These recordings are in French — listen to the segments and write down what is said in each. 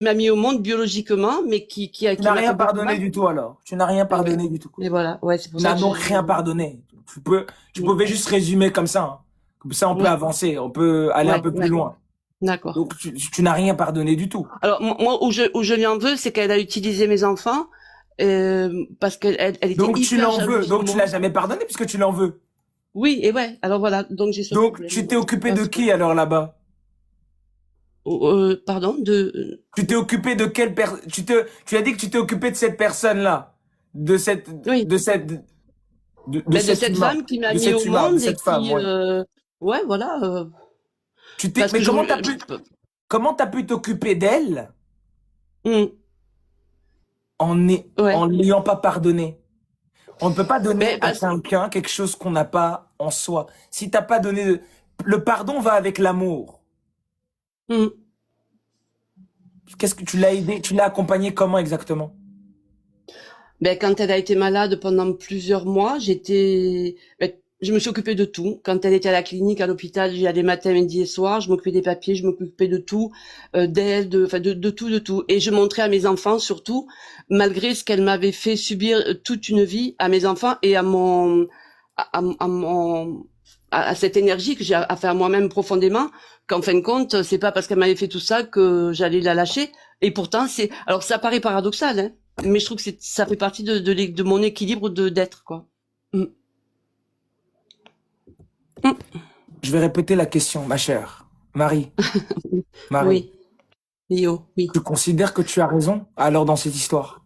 m'a mis au monde biologiquement, mais Tu qui n'as m'a rien fait beaucoup de pardonné mal. du tout alors. Tu n'as rien Et ouais. pardonné du tout. Et voilà. Ouais, c'est pour Tu ça n'as que donc rien pardonné. Tu Mm. pouvais juste résumer comme ça, hein. Comme ça, on peut Ouais, avancer, on peut aller un ouais, peu plus ouais. loin. D'accord. Donc, tu n'as rien pardonné du tout. Alors moi, où je lui en veux, c'est qu'elle a utilisé mes enfants parce elle était Donc, tu hyper l'en veux. jalouse de Donc, tu l'as moi. jamais pardonné puisque tu l'en veux. Oui, et ouais. Alors voilà, donc j'ai ce Donc, problème. tu t'es occupé de Parce que, qui alors là-bas? pardon, Tu t'es occupé de quelle personne? Tu as dit que tu t'es occupé de cette personne-là, oui, de ben de cet cette humain, femme qui m'a mis au de monde et cette femme, ouais. ouais, voilà, parce Mais que comment t'as pu t'occuper d'elle hmm, en ouais, n'ayant pas pardonné? On ne peut pas donner ben à parce, quelqu'un quelque chose qu'on n'a pas en soi. Si t'as pas donné, le pardon va avec l'amour. hmm. Qu'est-ce que tu l'as aidé, tu l'as accompagné comment exactement? Ben, quand elle a été malade pendant plusieurs mois, ben, je me suis occupée de tout. Quand elle était à la clinique, à l'hôpital, j'y allais matin, midi et soir. Je m'occupais des papiers, je m'occupais de tout, d'elle, enfin de tout, de tout. Et je montrais à mes enfants, surtout, malgré ce qu'elle m'avait fait subir toute une vie, à mes enfants et à mon, à cette énergie que j'ai affaire à moi-même profondément, qu'en fin de compte, c'est pas parce qu'elle m'avait fait tout ça que j'allais la lâcher. Et pourtant, alors ça paraît paradoxal, hein, mais je trouve que ça fait partie de mon équilibre d'être, quoi. Mm. Mm. Je vais répéter la question, ma chère. Marie, Marie, Oui, Léo, oui. tu considères que tu as raison alors dans cette histoire?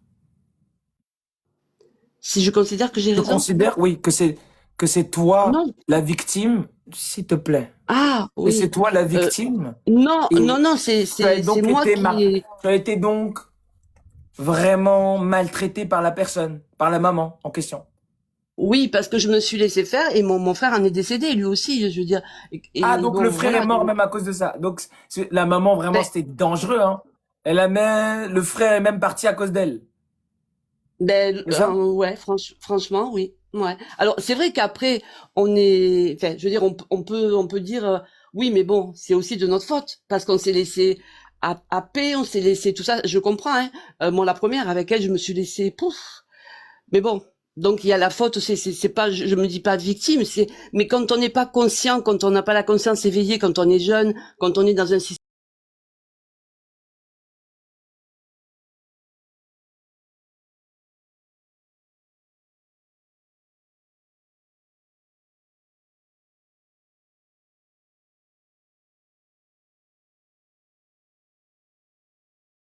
Si je considère que j'ai Tu raison? considères, oui, que c'est toi Non. la victime, s'il te plaît. Ah, Que c'est oui. toi la Euh, victime non, non, et non, c'est moi tu as été donc vraiment maltraité par la personne, par la maman en question. oui, parce que je me suis laissé faire et mon frère en est décédé, lui aussi, je veux dire. Ah, Et donc le bon, frère est voilà. mort Donc, même à cause de ça. Donc la maman, vraiment, ben, c'était dangereux, hein. Le frère est même parti à cause d'elle. C'est ça? ouais, franchement, oui. Ouais. Alors, c'est vrai qu'après, enfin, je veux dire, on peut dire, oui, mais bon, c'est aussi de notre faute, parce qu'on s'est laissé happer, on s'est laissé tout ça. Je comprends, hein. Moi, la première, avec elle, je me suis laissée, pouf. Mais bon. Donc, il y a la faute, c'est pas, je me dis pas de victime, mais quand on n'est pas conscient, quand on n'a pas la conscience éveillée, quand on est jeune, quand on est dans un système